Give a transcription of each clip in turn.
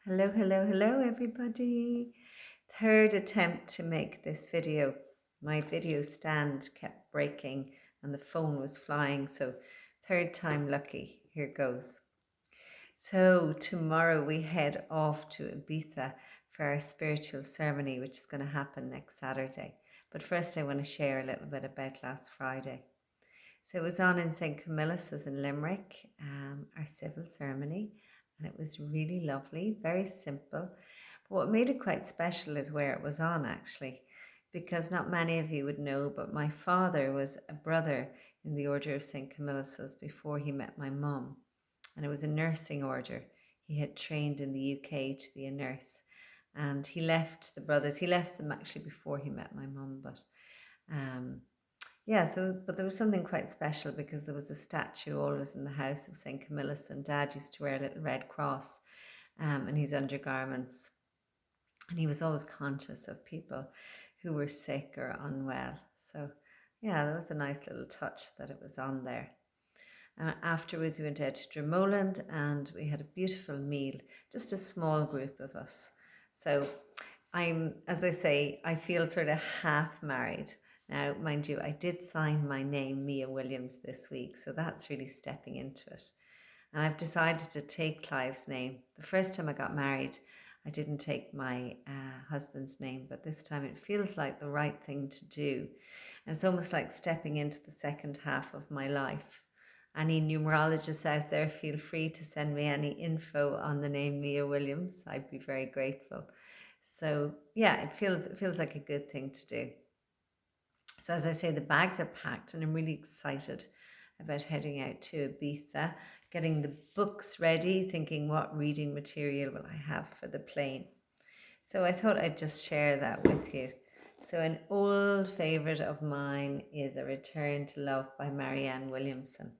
Hello, hello, hello, everybody. Third attempt to make this video. My video stand kept breaking and the phone was flying, so third time lucky. Here goes. So, tomorrow we head off to Ibiza for our spiritual ceremony, which is going to happen next Saturday. But first, I want to share a little bit about last Friday. So it was on in St. Camillus in Limerick, our civil ceremony, and it was really lovely, very simple. But what made it quite special is where it was on, actually, because not many of you would know, but my father was a brother in the Order of St. Camillus before he met my mum, and it was a nursing order. He had trained in the UK to be a nurse, and he left the brothers. He left them actually before he met my mum, but um, but there was something quite special because there was a statue always in the house of St. Camillus, and Dad used to wear a little red cross in his undergarments. And he was always conscious of people who were sick or unwell. So, yeah, that was a nice little touch that it was on there. Afterwards, we went out to Dromoland and we had a beautiful meal, just a small group of us. So, as I say, I feel sort of half married. Now, mind you, I did sign my name, Mia Williams, this week, so that's really stepping into it. And I've decided to take Clive's name. The first time I got married, I didn't take my husband's name, but this time it feels like the right thing to do. And it's almost like stepping into the second half of my life. Any numerologists out there, feel free to send me any info on the name Mia Williams. I'd be very grateful. So yeah, it feels like a good thing to do. So as I say, the bags are packed and I'm really excited about heading out to Ibiza, getting the books ready, thinking what reading material will I have for the plane. So I thought I'd just share that with you. So an old favourite of mine is A Return to Love by Marianne Williamson.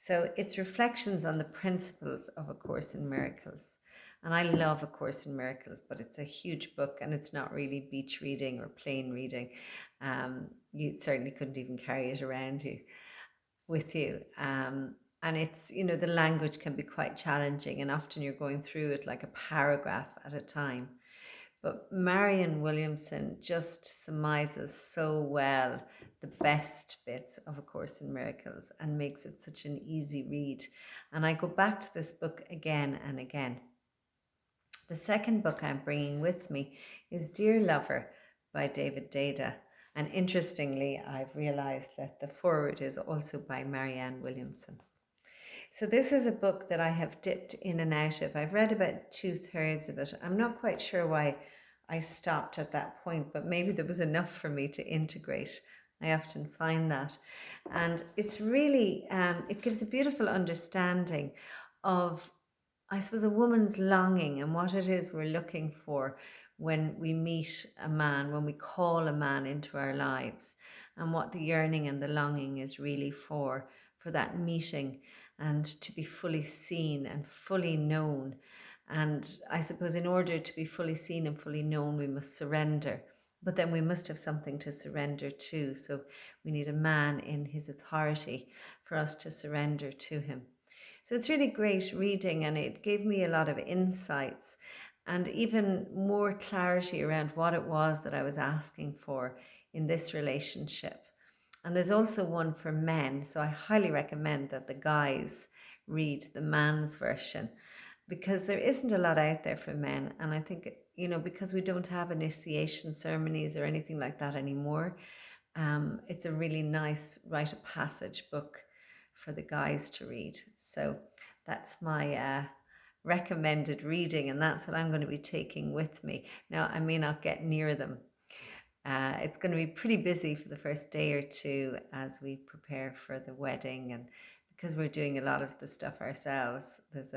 So it's reflections on the principles of A Course in Miracles. And I love A Course in Miracles, but it's a huge book and it's not really beach reading or plain reading. You certainly couldn't even carry it around you with you. And it's, the language can be quite challenging and often you're going through it like a paragraph at a time. But Marianne Williamson just surmises so well the best bits of A Course in Miracles and makes it such an easy read. And I go back to this book again and again. The second book I'm bringing with me is Dear Lover by David Dada. And interestingly, I've realized that the foreword is also by Marianne Williamson. So this is a book that I have dipped in and out of. I've read about 2/3 of it. I'm not quite sure why I stopped at that point, but maybe there was enough for me to integrate. I often find that. And it's really, it gives a beautiful understanding of, I suppose, a woman's longing and what it is we're looking for when we meet a man, when we call a man into our lives, and what the yearning and the longing is really for that meeting and to be fully seen and fully known. And I suppose in order to be fully seen and fully known, we must surrender. But then we must have something to surrender to. So we need a man in his authority for us to surrender to him. So it's really great reading and it gave me a lot of insights and even more clarity around what it was that I was asking for in this relationship. And there's also one for men, so I highly recommend that the guys read the man's version because there isn't a lot out there for men. And I think, because we don't have initiation ceremonies or anything like that anymore, it's a really nice rite of passage book for the guys to read. So that's my recommended reading, and that's what I'm going to be taking with me. Now, I may not get near them. It's going to be pretty busy for the first day or two as we prepare for the wedding, and because we're doing a lot of the stuff ourselves, there's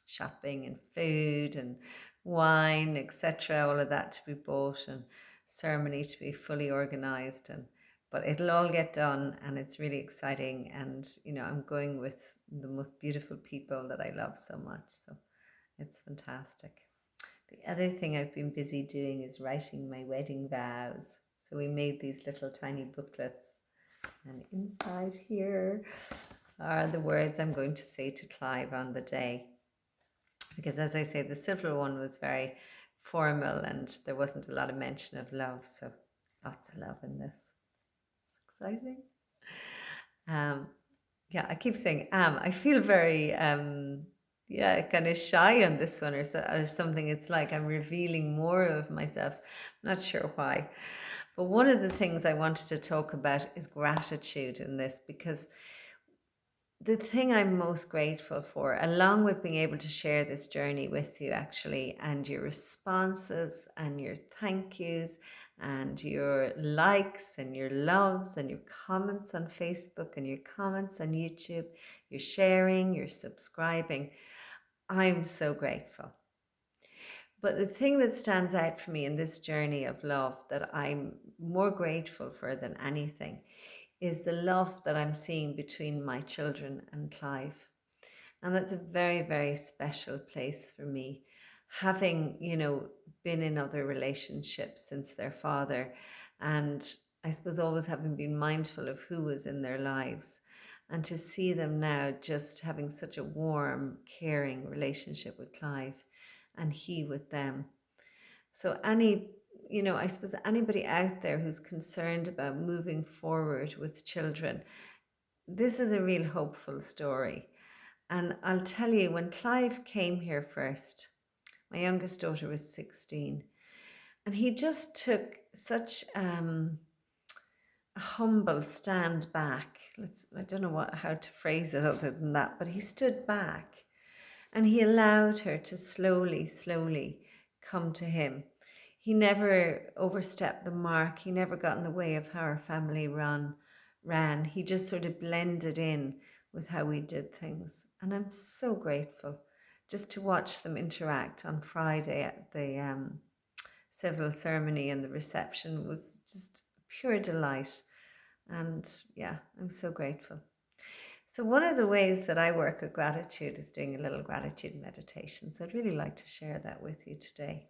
shopping and food and wine, etc. All of that to be bought and ceremony to be fully organized, but it'll all get done and it's really exciting. And I'm going with the most beautiful people that I love so much, so it's fantastic. The other thing I've been busy doing is writing my wedding vows. So we made these little tiny booklets, and inside here are the words I'm going to say to Clive on the day. because as I say, the silver one was very formal and there wasn't a lot of mention of love. So lots of love in this. It's exciting. Yeah, I keep saying I feel very yeah, kind of shy on this one, or something. It's like I'm revealing more of myself. Not sure why. But one of the things I wanted to talk about is gratitude in this, because the thing I'm most grateful for, along with being able to share this journey with you actually, and your responses and your thank yous and your likes and your loves and your comments on Facebook and your comments on YouTube, your sharing, your subscribing, I'm so grateful. But the thing that stands out for me in this journey of love that I'm more grateful for than anything is the love that I'm seeing between my children and Clive. And that's a very, very special place for me. Having, been in other relationships since their father, and I suppose always having been mindful of who was in their lives, and to see them now just having such a warm, caring relationship with Clive and he with them. So I suppose anybody out there who's concerned about moving forward with children, this is a real hopeful story. And I'll tell you, when Clive came here first, my youngest daughter was 16, and he just took such a humble stand back. I don't know how to phrase it other than that, but he stood back and he allowed her to slowly, slowly come to him. He never overstepped the mark. He never got in the way of how our family ran. He just sort of blended in with how we did things. And I'm so grateful just to watch them interact on Friday at the civil ceremony, and the reception was just pure delight. And yeah, I'm so grateful. So one of the ways that I work with gratitude is doing a little gratitude meditation. So I'd really like to share that with you today.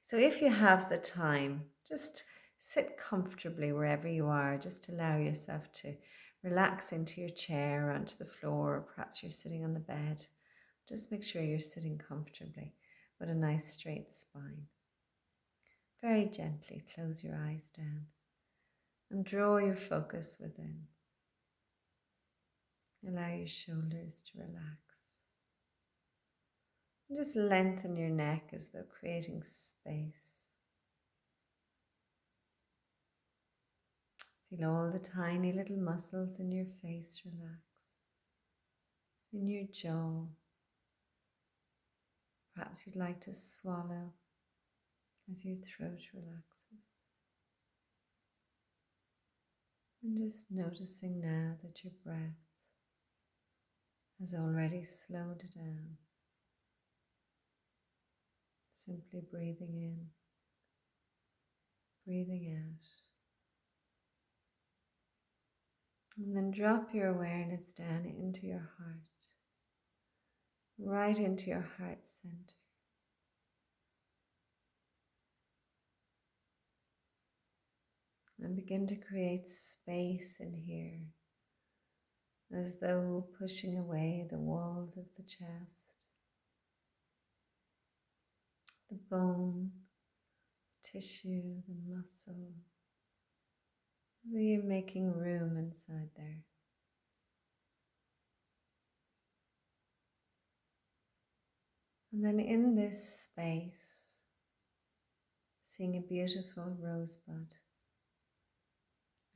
So if you have the time, just sit comfortably wherever you are. Just allow yourself to relax into your chair or onto the floor, or perhaps you're sitting on the bed. Just make sure you're sitting comfortably with a nice straight spine. Very gently close your eyes down and draw your focus within. Allow your shoulders to relax. And just lengthen your neck as though creating space. Feel all the tiny little muscles in your face relax, in your jaw. Perhaps you'd like to swallow as your throat relaxes. And just noticing now that your breath has already slowed down. Simply breathing in, breathing out. And then drop your awareness down into your heart, right into your heart center. And begin to create space in here, as though pushing away the walls of the chest, the bone, tissue, the muscle. So you're making room inside there. And then in this space, seeing a beautiful rosebud,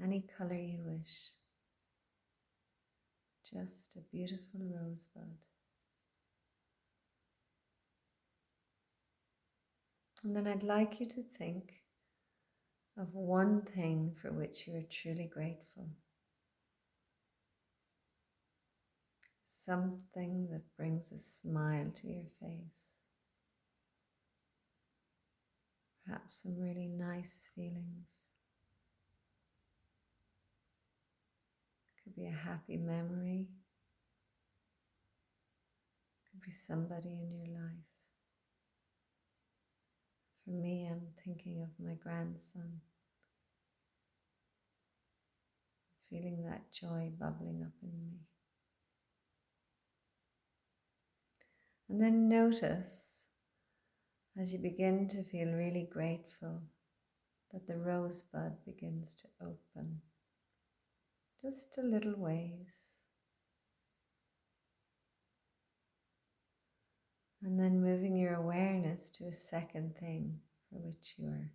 any color you wish, just a beautiful rosebud. And then I'd like you to think of one thing for which you are truly grateful. Something that brings a smile to your face. Perhaps some really nice feelings. Could be a happy memory. Could be somebody in your life. For me, I'm thinking of my grandson. Feeling that joy bubbling up in me. And then notice as you begin to feel really grateful that the rosebud begins to open just a little ways. And then moving your awareness to a second thing for which you are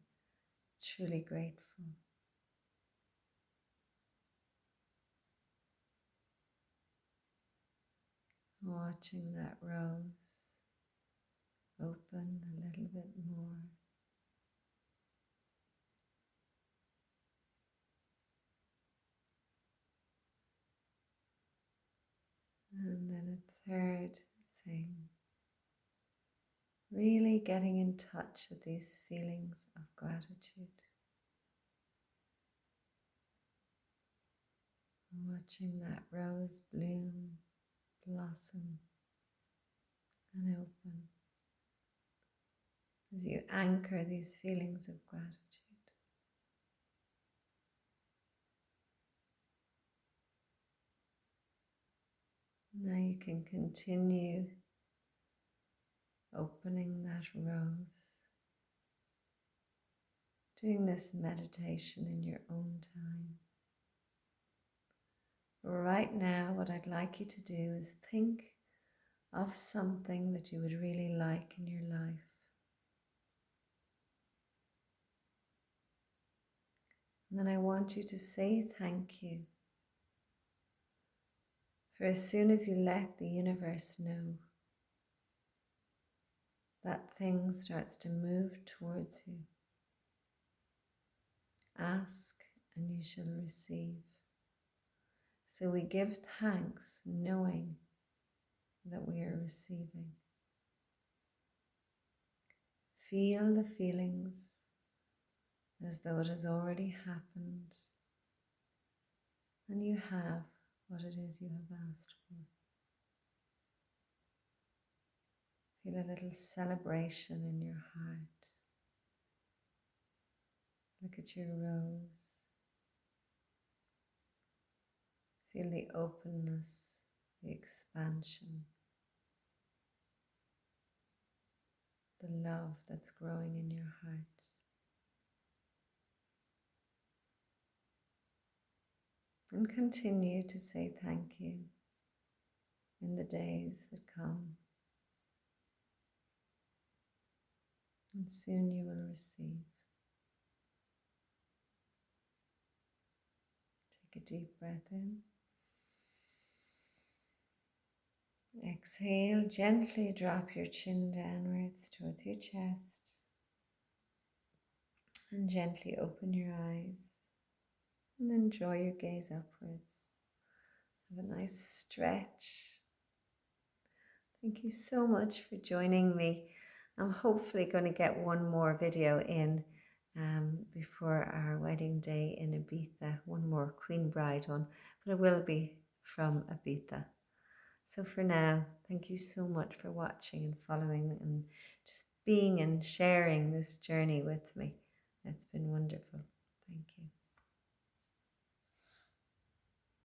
truly grateful. Watching that rose open a little bit more. And then a third thing. Really getting in touch with these feelings of gratitude. Watching that rose bloom, blossom, and open as you anchor these feelings of gratitude. Now you can continue opening that rose, doing this meditation in your own time. Right now, what I'd like you to do is think of something that you would really like in your life. And then I want you to say thank you. For as soon as you let the universe know, that thing starts to move towards you. Ask and you shall receive. So we give thanks knowing that we are receiving. Feel the feelings as though it has already happened and you have what it is you have asked for. Feel a little celebration in your heart. Look at your rose. Feel the openness, the expansion, the love that's growing in your heart. And continue to say thank you in the days that come. And soon you will receive. Take a deep breath in. Exhale, gently drop your chin downwards towards your chest. And gently open your eyes. And then draw your gaze upwards. Have a nice stretch. Thank you so much for joining me. I'm hopefully going to get one more video in before our wedding day in Ibiza. One more Queen Bride one, but it will be from Ibiza. So for now, thank you so much for watching and following and just being and sharing this journey with me. It's been wonderful. Thank you.